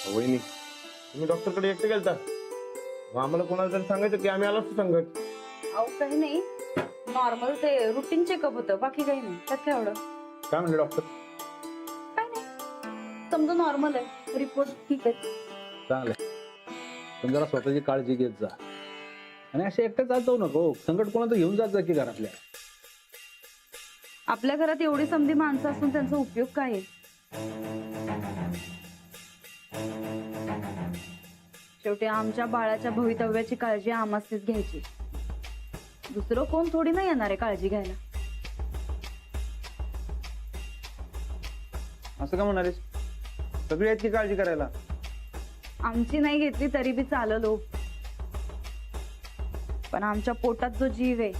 वहिनी तुम्ही डॉक्टरकडे एकटे गेलता मग आम्हाला कोणाला तरी सांगायचं की आम्ही आलो असतो संगत. अहो काही नाही, नॉर्मल ते रुटीन चेकअप होतं, बाकी काही नाही. त्यात काय एवढं? काय म्हणले डॉक्टर? काय नाही, समजा नॉर्मल आहे, रिपोर्ट ठीक आहे. चांगलं पण जरा स्वतःची काळजी घेत जा आणि असे एकटे जात जाऊ नको. संकट कोणाचं घेऊन जात जा की घरातल्या. आपल्या घरात एवढी समधी माणसं असून त्यांचा उपयोग काय आहे? शेवटी आमच्या बाळाच्या भवितव्याची काळजी आम्हाच घ्यायची. दुसरं कोण थोडी नाही येणार आहे काळजी घ्यायला. असं का म्हणालीस? सगळी आहेत की काळजी करायला. आमची नाही घेतली तरी बी चाललो, पण आमच्या पोटात जो जीव आहे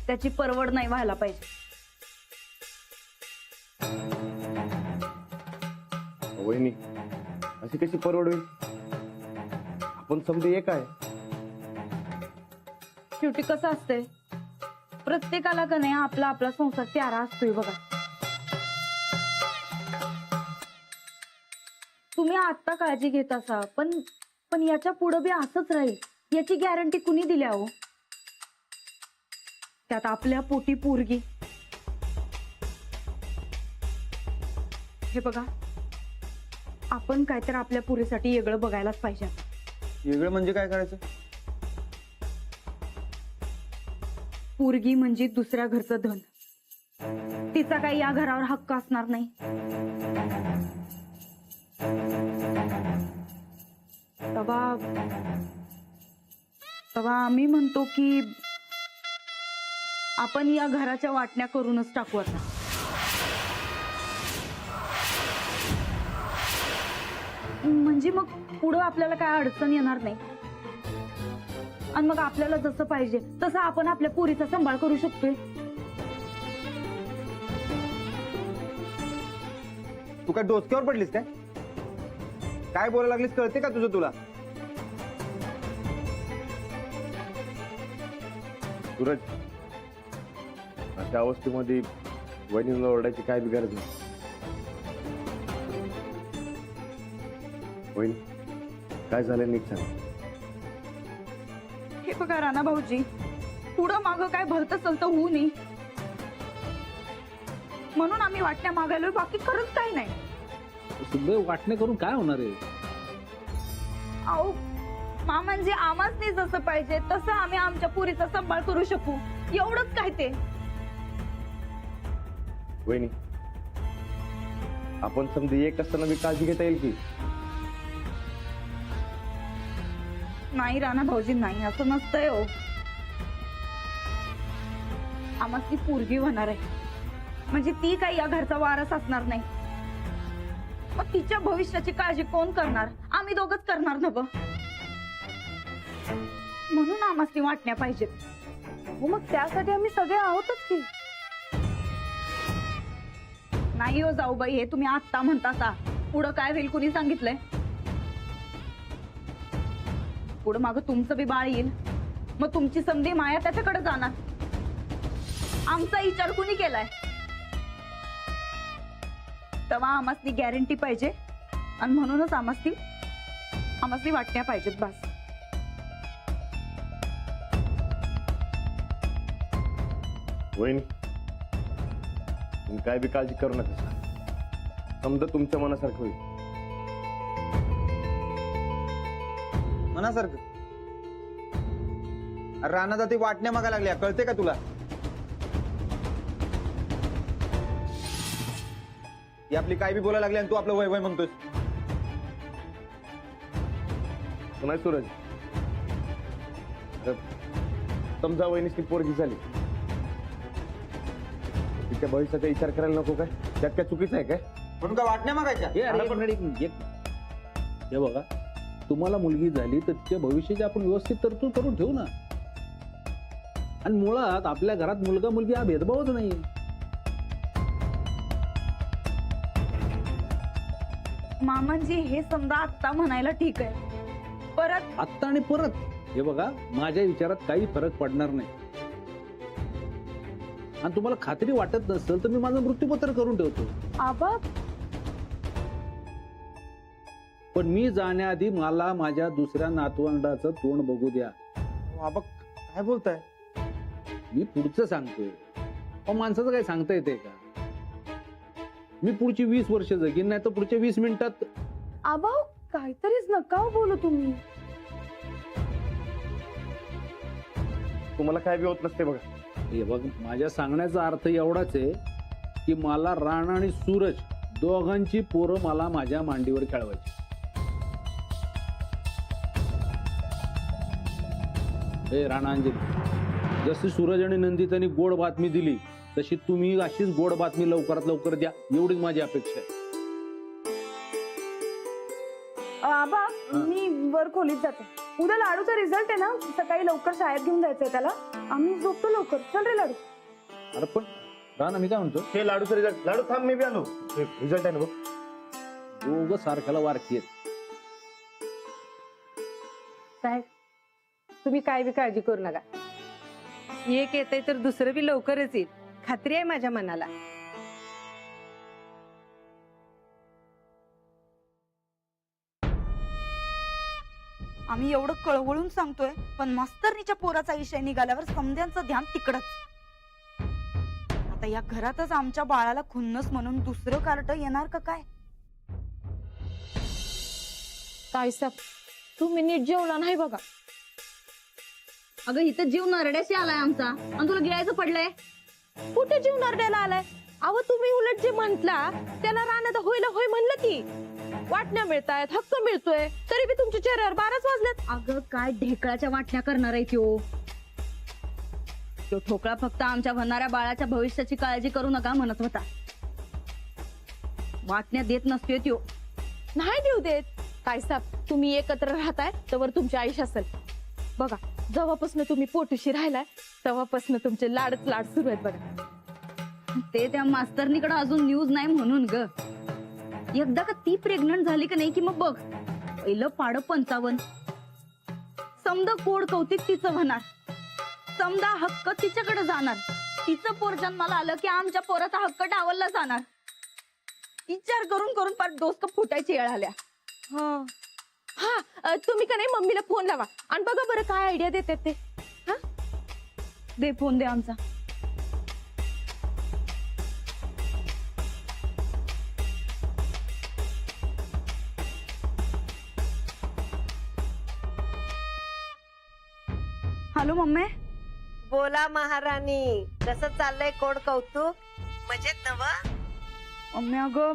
त्याची परवड नाही व्हायला पाहिजे. वहिनी अशी कशी परवड होईल? आपण समजे एक आहे. शेवटी कसं असतंय, प्रत्येकाला का नाही आपला आपला संसार प्यारा असतोय बघा. तुम्ही आता काळजी घेत असा, पण याच्या पुढे बी असंच राहील याची गॅरंटी कुणी दिली हो? त्यात आपल्या पोटी पोरगी. हे बघा, आपण काहीतरी आपल्या पुरीसाठी वेगळं बघायलाच पाहिजे. वेगळं म्हणजे काय करायचं? पोरगी म्हणजे दुसऱ्या घरचं धन. तिचा काही या घरावर हक्क असणार नाही. तेव्हा आम्ही म्हणतो की आपण या घराच्या वाटण्या करूनच टाकू आता. म्हणजे मग पुढं आपल्याला काय अडचण येणार नाही आणि मग आपल्याला जसं पाहिजे तसं आपण आपल्या पोरीचा सांभाळ करू शकतोय. तू काय डोसक्यावर पडलीस काय? काय बोलायला लागलीस कळते का तुझं तुला? सूरज अशा अवस्थेमध्ये वहिनीला ओरडायची काय बी गरज नाही. वहिनी काय झालं नीट सांग. हे बघा राणा भाऊजी, पुढं मागं काय भलतं चलतं होऊ नये म्हणून आम्ही वाटण्या मागायलोय, बाकी खरंच काही नाही. सगळे वाटणे करून काय होणार आहे? अहो म्हणजे आम्हाच जसं पाहिजे तसं आम्ही आमच्या पुरीचा सांभाळ करू शकू, एवढंच काय ते. वहिनी आपण समजे एक असताना बी काळजी घेता येईल की? नाही राणा भाऊजी, नाही, असं नसतंय हो. आम्हाला ती पोरगी होणार आहे म्हणजे ती काही या घरचा वारस असणार नाही. मग तिच्या भविष्याची काळजी कोण करणार? आम्ही दोघच करणार ना ब. म्हणून आम्हाला ती वाटण्या पाहिजेत. हो मग त्यासाठी आम्ही सगळे आहोतच की. नाही हो जाऊ बाई, हे तुम्ही आत्ता म्हणता, पुढं काय होईल कुणी सांगितलंय? पुढं मागं तुमचं बी बाळ येईल, मग तुमची समधी माया त्याच्याकडे जाणार. आमचा विचार कुणी केलाय? तेव्हा आम्हाला गॅरंटी पाहिजे आणि म्हणूनच आम्हाला वाटण्या पाहिजेत बस. वहिनी तुम्ही काय बी काळजी करू नका. समजा तुमच्या मनासारखं होईल. मनासारखं? अरे रानात ती वाटण्या मागायला लागल्या, कळते का तुला? ती आपली काय बी बोलायला लागली आणि तू आपलं वय वय म्हणतोस. नाही सूरज, तर समजा वहिनीची पोरगी झाली, तिच्या भविष्याचा विचार करायला नको काय? त्यात काय चुकीचं आहे काय? म्हणून का वाटण्या मागायच्या? हे बघा, तुम्हाला मुलगी झाली तर तिच्या भविष्याची आपण व्यवस्थित तरतूद करून ठेवू ना. आणि मुळात आपल्या घरात मुलगा मुलगी हा भेदभावच नाही. मामांजी हे समजा आत्ता म्हणायला ठीक आहे, परत आत्ता आणि परत हे बघा, माझ्या विचारात काही फरक पडणार नाही. आणि तुम्हाला खात्री वाटत नसेल तर मी माझं मृत्यूपत्र करून ठेवतो. आबा पण मी जाण्याआधी मला माझ्या दुसऱ्या नातवंडाचं तोंड बघू द्या. बाबा काय बोलताय? मी पुढचं सांगतोय. माणसाचं काय सांगता येते का? मी पुढची 20 वर्ष जगीन, नाही तर पुढच्या 20 मिनिटात. आबा काहीतरीच नका बोलू तुम्ही. तुम्हाला काय बी होत नसते बघा. हे बघ, माझ्या सांगण्याचा अर्थ एवढाच आहे की मला राणा आणि सूरज दोघांची पोरं मला माझ्या मांडीवर खेळवायची. हे राणा अंजली, जशी सूरज आणि नंदितानी गोड बातमी दिली तशी तुम्ही अशीच गोड बातमी लवकरात लवकर द्या, एवढीच माझी अपेक्षा आहे. आबा मी वर खोलीत जाते. उद्या लाडूचा रिझल्ट आहे ना, सकाळी लवकर शाळेत घेऊन जायचंय त्याला. आम्ही झोपतो लवकर. चल रे लाडू. अरे पण राणा, मी काय म्हणतो, हे लाडूचा रिझल्ट. लाडू थांब, मी बी आलो. रिझल्ट आहे ना बघ. दोघं सारख्याला वारकी आहेत. साहेब, तुम्ही काय बी काळजी करू नका. एक येतंय तर दुसरं बी लवकरच येईल, खात्री आहे माझ्या मनाला. आम्ही एवढं कळवळून सांगतोय, पण मास्तरनीच्या पोराचा विषय निघाल्यावर समद्यांचं ध्यान तिकडच. आता या घरातच आमच्या बाळाला खुन्नस म्हणून दुसरं कार्ट येणार का काय? काय साहेब, तुम्ही नीट जेवला नाही बघा. अगं इथं जीव नरड्याशी आलाय आमचा, आणि तुला गिळायचं पडलंय. कुठे जीव नरड्याला आलाय? अहो तुम्ही उलट जे म्हंटला त्याला रानात होईला होय म्हणलं की. वाटण्या मिळतायत, हक्क मिळतोय, तरी बी तुमच्या चेहऱ्यावर 12च वाजलेत. अगं काय ढेकळाच्या वाटण्या करणार आहे त्यो. तो ठोकळा फक्त आमच्या होणाऱ्या बाळाच्या भविष्याची काळजी करू नका म्हणत होता. वाटण्या देत नसतोय त्यो. नाही देऊ देत. काय साहेब, तुम्ही एकत्र राहताय तर तुमची आयुष्य असेल बघा. जेव्हापासून तुम्ही पोटूशी राहिलाय तेव्हापासून तुमचे लाडच लाड सुरू आहेत बघा. ते त्या मास्तरनीकडे अजून न्यूज नाही म्हणून ग. एकदा का ती प्रेग्नंट झाली की नाही की मग बघ, पहिलं पाड 55. समजा कोड कौतिक तिचं होणार, समजा हक्क तिच्याकडे जाणार. तिचं पोर जन्माला आलं की आमच्या पोराचा हक्क डावलला जाणार. विचार करून करून पार डोसकं फुटायची वेळ आल्या. हा, तुम्ही का नाही मम्मीला फोन लावा आणि बघा बरं काय आयडिया देतात ते. हा, दे फोन दे आमचा. Hello mummy. बोला महाराणी, कसं चाललंय कोड कौतुक? मजेत नव? मम्मी अगं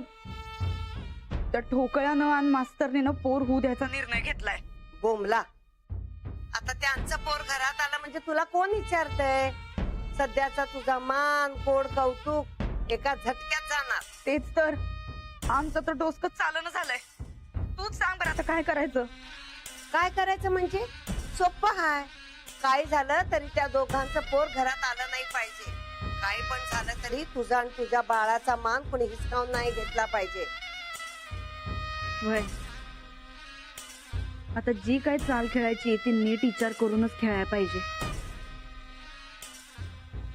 त्या ठोकळ्यानं आणि मास्तरनीनं पोर होऊ द्यायचा निर्णय घेतलाय. बोमला, आता त्यांचं पोर घरात आलं म्हणजे तुला कोण विचारतय? सध्याचा तुझा मान कोड कौतुक एका झटक्यात जाणार. तेच तर, आमचं तर डोसकं चालणं झालंय. तूच सांग बरं आता काय करायचं. काय करायचं म्हणजे सोपं हाय. काय झालं तरी त्या दोघांचं पोर घरात आलं नाही पाहिजे. काही पण झालं तरी तुझा आणि तुझ्या बाळाचा मान कोणी हिसकावून नाही घेतला पाहिजे. वय आता जी काय चाल खेळायची ती नीट विचार करूनच खेळायला पाहिजे,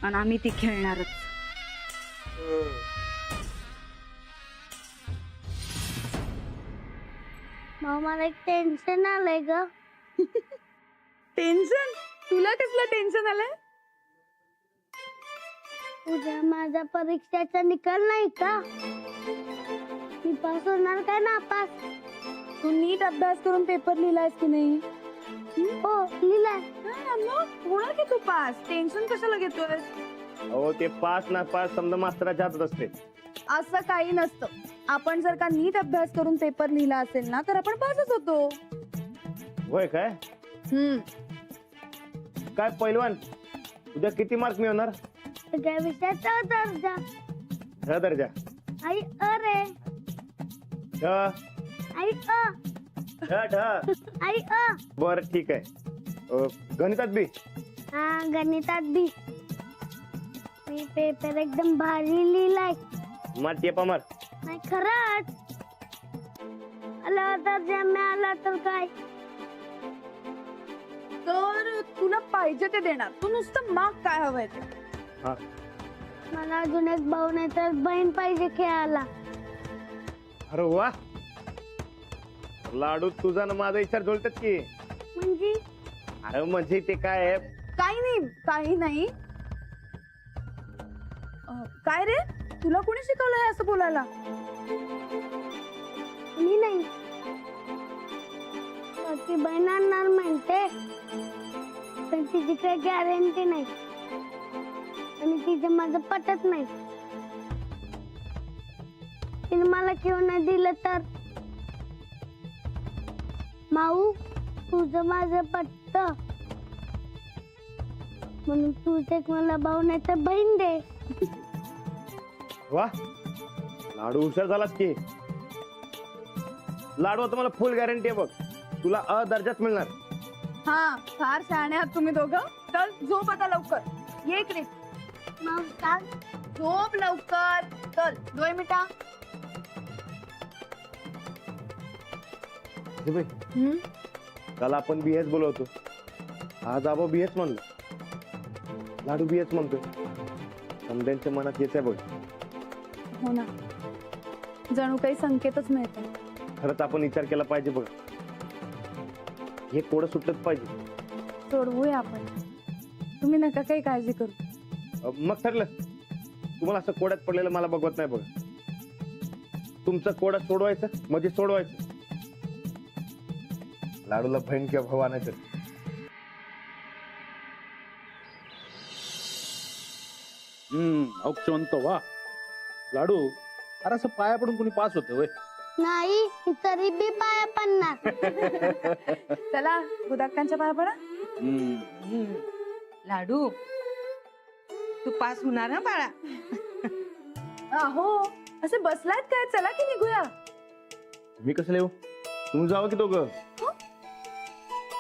आणि आम्ही ती खेळणारच. मला एक टेन्शन आलंय ग. टेन्शन? तुला कसलं टेन्शन आलंय? उद्या माझा परीक्षेचा निकाल नाही का? मी पास होणार काय नापास? तू नीट अभ्यास करून पेपर लिहिलायस की नाही? हो लिहिलाय. मग होणार की तू पास. टेन्शन कशाला घेतोय? अहो ते पास ना पास समजा मास्तराच्या हातात असते. असं काही नसतं. आपण जर का नीट अभ्यास करून पेपर लिहिला असेल ना तर आपण पासच होतो. होय काय? काय पहिलवान, उद्या किती मार्क मिळवणार? सगळ्या विषयाचा दर्जा. ढ दर्जा. आई अरे. ढ. आई अ. ढ ढ. आई अ. बर ठीक आहे. गणितात बी? हा गणितात बी. मी पेपर एकदम भारी लिहिलाय. मार टेपा मार. नाही खरंच. आला दर्जा मिळाला तर काय? तर तुला पाहिजे ते देणार. तू नुसतं माग काय हवंय ते. हा. मला अजून एक भाऊ नाही तर बहीण पाहिजे खेळायला. अरे वा, लाडू तुझा ना माझा विचार जुळतात की. म्हणजे अरे म्हणजे ते काय आहे, काही नाही काय रे तुला कोणी शिकवलंय असं बोलायला? मी नाही ती बहीण आणणार म्हणते पण तिची काही गॅरंटी नाही आणि तिचं माझं पटत नाही. तिने मला घेऊन नाही दिलं तर माऊ तुझं माझं पटत म्हणून तुझं एक मला भाऊ नाही तर बहीण दे. वा लाडू हुशार झालास की. लाडू आता मला फुल गॅरंटी आहे बघ, तुला अ दर्जाच मिळणार. हा फार शहाणे आहात तुम्ही दोघं. चल झोप आता लवकर. ये इकडे माऊ सांग झोप लवकर. चल डोळे मिटा. काल आपण बीएस बोलवतो, आज आबा बीएस म्हणलो, लाडू बीएस म्हणतोय. समद्यांच्या मनात हेच आहे बघ. हो ना जणू काही संकेतच मिळतो. खरंच आपण विचार केला पाहिजे बघ, हे कोडं सुटलंच पाहिजे. सोडवूया आपण. तुम्ही नका काही काळजी करू. मग ठरलं. तुम्हाला असं कोड्यात पडलेलं मला बघवत नाही बघ. तुमचं कोडं सोडवायचं म्हणजे सोडवायचं. लाडूला बहीण किंवा भाऊ आणायचं. औक्षवंत वा लाडू. अरे असं पाया पडून कोणी पास होते होय? नाही मी तरी बी पाया पडणार. चला गुदाक्कांच्या पाया पडा. लाडू तू पास होणार ना बाळा. अहो असे बसलायत काय? चला की निघूया. मी कसं येऊ? तुम्ही जावं की दोघं.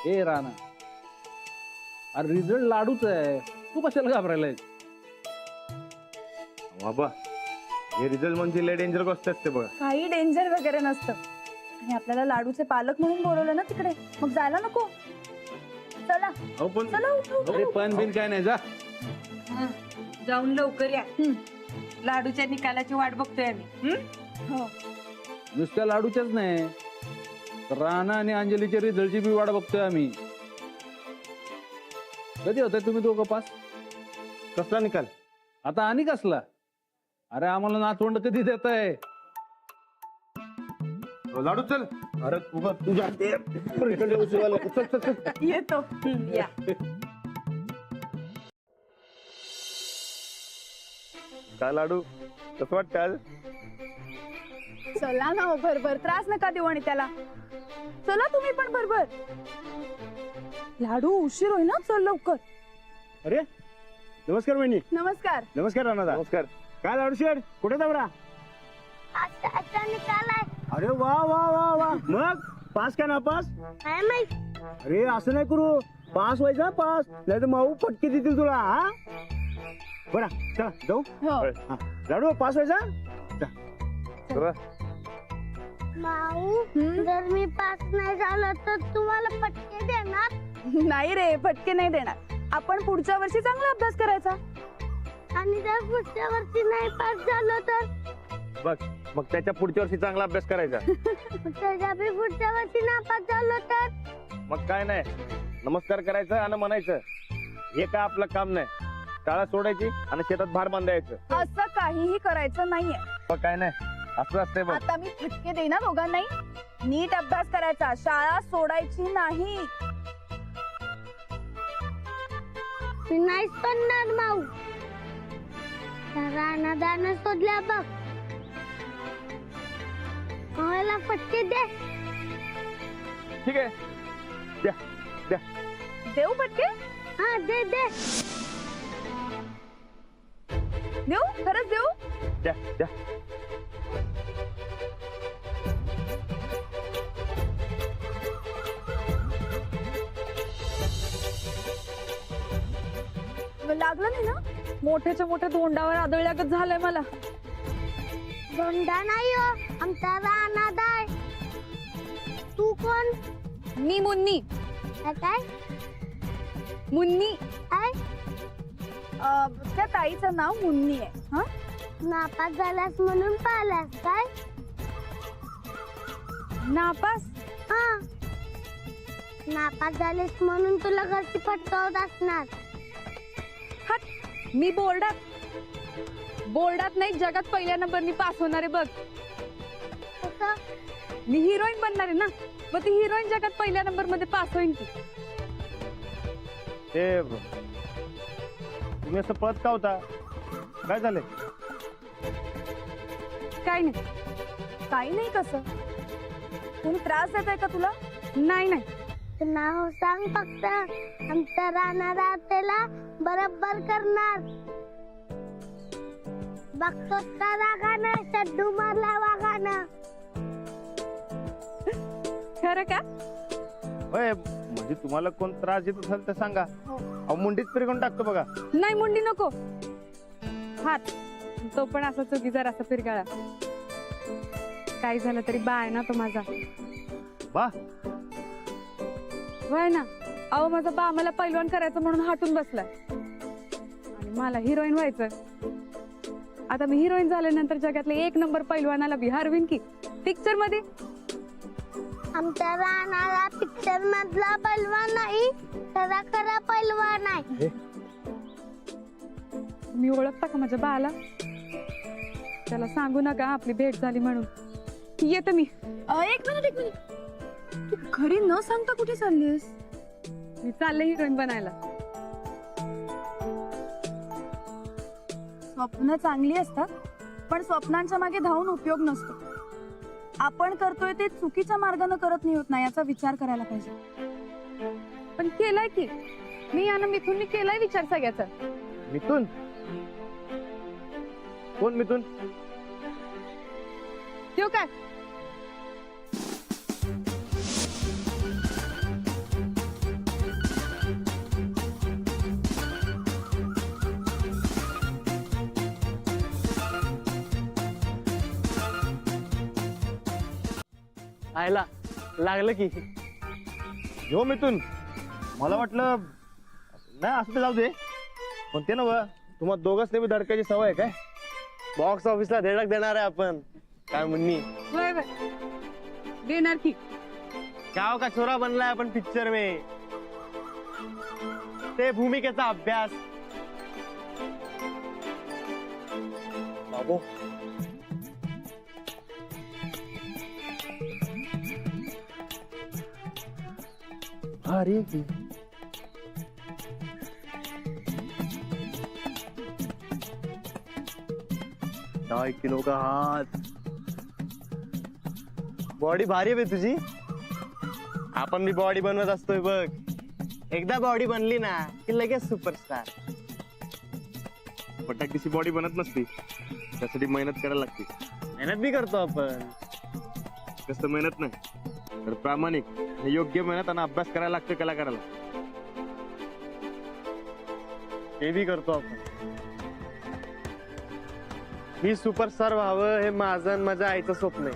ए राणा, अरे रिझल्ट लाडूच आहे, तू कशाला घाबरायलाय? बाबा हे रिझल्ट म्हणजे लय डेंजर गोष्ट असते बघा. काही डेंजर वगैरे नसतं. आणि आपल्याला लाडूचे पालक म्हणून बोलवलं ना तिकडे, मग जायला नको. चला अहो पण चला उठू. अरे पण बिन काय नाही, जा. जाऊन लवकर या. लाडूच्या निकालाची वाट बघतोय आम्ही. हो नुसत्या लाडूच्याच नाही, राणा आणि अंजलीच्या रिझल्टची बी वाट बघतोय आम्ही. कधी होताय तुम्ही दोघं पास? कसला निकाल? आता आणि कसला? अरे आम्हाला नातवंड कधी देत आहे? लाडू चल. अरे तुझ्या चल चल चल. येतो. या काय लाडू कसं वाटतं आज? चला ना भरभर. त्रास नका देऊ आणि त्याला. चला तुम्ही पण भरभर. लाडू उशीर होईल ना, चल लवकर. अरे नमस्कार वहिनी. नमस्कार. नमस्कार राणा. नमस्कार. काय लाडू शेठ कुठे जावरा? आता निकालाय अरे वा वा वा वा. मग पास का नापास? काय माहित. अरे असं नाही करू, पास व्हायचा पास, नाही तर माऊ फटके देतील तुला. हा बरा चला जाऊ. हो हा. लाडू पास व्हायचा. चला. माऊ जर मी पास नाही झालं तर तुम्हाला फटके देणार. नाही रे, फटके नाही देणार. आपण पुढच्या वर्षी चांगला अभ्यास करायचा. आणि जर पुढच्या वर्षी नाही पास झालं तर बघ मग त्याच्या पुढच्या वर्षी चांगला अभ्यास करायचा. त्याच्या बी पुढच्या वर्षी नापास झालं तर मग काय नाही, नमस्कार करायचं आणि म्हणायचं हे काय आपलं काम नाही. शाळा सोडायची आणि शेतात भार बांधायचं. असं काहीही करायचं नाहीये. मग काय नाही, असं असतंय बघ. आता मी फटके देईना दोघांनाही. नीट अभ्यास करायचा, शाळा सोडायची नाही. मी नाहीच पडणार माऊ. राणा दाना शोधल्या बघ. मला फटके दे. ठीक आहे, द्या द्या. देऊ फटके? हा दे दे. देऊ? खरंच देऊ? द्या द्या. लागलं नाही ना? मोठ्याच्या मोठ्या तोंडावर आदळल्यागत झालंय मला. दोंडा नाही हो, आमचा रानात आहे. तू कोण? मी मुन्नी. काय मुन्नी. काय त्या ताईचं नाव मुन्नी आहे. हा नापास झाल्यास म्हणून पाहिल्यास काय? नापास? नापास झालीस म्हणून तुला घरची फटकावत असणार. मी बोर्डात नाही जगात पहिल्या नंबरनी पास होणार आहे बघ. कसं? मी हिरोईन बनणार आहे ना, मग ती हिरोईन जगात पहिल्या नंबर मध्ये पास होईल की. ते तुम्ही असं पळत का होता? काय झालंय? काय नाही. काही नाही. कसं कोणी त्रास देत आहे का तुला? नाही नाही. तू नाव सांग फक्त, आमच्या राहणारा त्याला बरोबर करणार. बघतोस का रागानं शड्डू मारला वागानं. खरं का? होय, म्हणजे तुम्हाला कोण त्रास देत असेल तर सांगा. अहो मुंडीत फिरकून टाकतो बघा. नाही मुंडी नको. हात तो पण असा चुकीचा असा फिरकाळा. काय झालं तरी बा आहे ना तो माझा. बा होय ना. अहो माझा बा मला पैलवान करायचं म्हणून हाटून बसलाय आणि मला हिरोईन व्हायचं. आता मी हिरोईन झाल्यानंतर जगातले 1 नंबर पैलवानाला बी हरवीन की पिक्चर मध्ये. आमच्या राहणारा पिक्चर मधला पैलवान नाही, खरा खरा पैलवान आहे. मी ओळखता का माझ्या बाला? त्याला सांगू नका आपली भेट झाली म्हणून. येते मी. एक मिनिट. तू घरी न सांगता कुठे चाललीस? मी चालले हिरोईन बनायला. स्वप्न चांगली असतात, पण स्वप्नांच्या मागे धावून उपयोग नसतो. आपण करतोय ते चुकीच्या मार्गाने करत नाही होत ना, याचा विचार करायला पाहिजे. पण केलाय की मी आणि मिथून केलाय विचार सगळ्याचा. मिथून? कोण मिथून? तो काय? आयला लागलं की. हो मिथून, मला वाटलं नाही असं ते जाऊ दे, पण ते ना तुम्हाला दोघच नेहमी धडकायची सवय आहे काय? बॉक्स ऑफिसला धडक देणार आहे आपण. काय म्हणणी? होय देणार की. गाव का छोरा बनलाय आपण पिक्चर में. ते भूमिकेचा अभ्यास. बाबू अरे 2.5 किलो का हात. बॉडी भारी आहे बे तुझी. आपण मी बॉडी बनवत असतोय बघ. एकदा बॉडी बनली ना की लगेच सुपरस्टार. पटाकीची बॉडी बनत नसती, त्यासाठी मेहनत करायला लागते. मेहनत बी करतो आपण. कसं मेहनत नाही तर प्रामाणिक आणि योग्य मेहनत आणि अभ्यास करायला लागतो कलाकाराला. ते बी करतो आपण. मी सुपरस्टार व्हावं हे माझं आणि माझ्या आईचं स्वप्न आहे.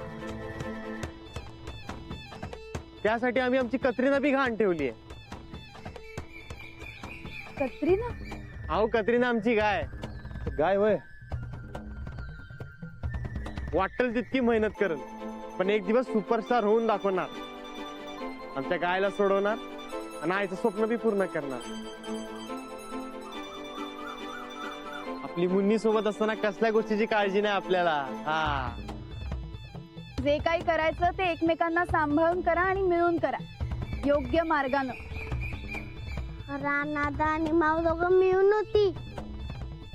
त्यासाठी आम्ही आमची कत्रीना बी घाण ठेवली आहे. कत्रीना? अहो कत्रीना आमची गाय. गाय होय? वाटेल तितकी मेहनत करेल, पण एक दिवस सुपरस्टार होऊन दाखवणार. आमच्या गायला सोडवणार आणि आईचं स्वप्न बी पूर्ण करणार. आपली मुन्नी सोबत असताना कसल्या गोष्टीची काळजी नाही आपल्याला. हा, जे काही करायचं ते एकमेकांना सांभाळून करा आणि मिळून करा, योग्य मार्गानं. राणादा आणि माऊ दोघं मिळून होती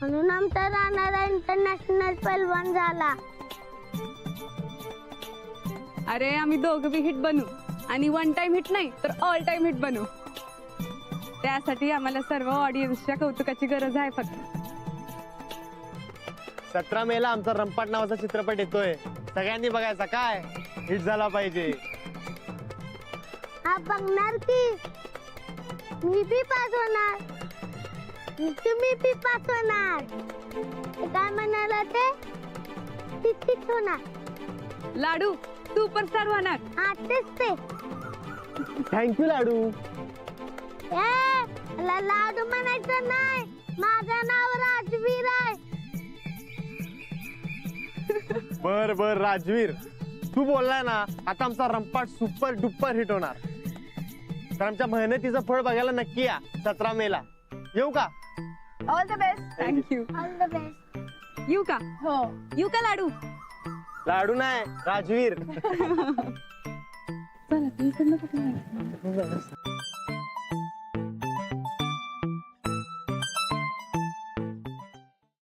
म्हणून आमचा राणादा इंटरनॅशनल पैलवान झाला. अरे आम्ही दोघं बी हिट बनू आणि 1 टाइम हिट नाही तर ऑल टाइम हिट बनू. त्यासाठी आम्हाला सर्व ऑडियन्सच्या कौतुकाची गरज आहे फक्त. 17 मेला आमचा रंपाट नावाचा चित्रपट येतोय. सगळ्यांनी बघायचा. काय हिट झाला पाहिजे. हा बघणार की. मी बी पास होणार, तुम्ही बी पास होणार. ते काय म्हणाला ते तितकीच होणार. लाडू सुपरस्टार होणार. हा तेच ते. थँक्यू लाडू. ए, मला लाडू म्हणायचं नाही, माझं नाव राजवीर आहे. बर बर राजवीर, तू बोललाय ना आता आमचा रंपाट सुपर डुपर हिट होणार. तर आमच्या मेहनतीचं फळ बघायला नक्की या 17 मेला. येऊ का? All the best. Thank you. All the best. येऊ का? हो. येऊ का लाडू? लाडू नाही, राजवीर. चला, तुम्ही इकडनं कुठे जायचं?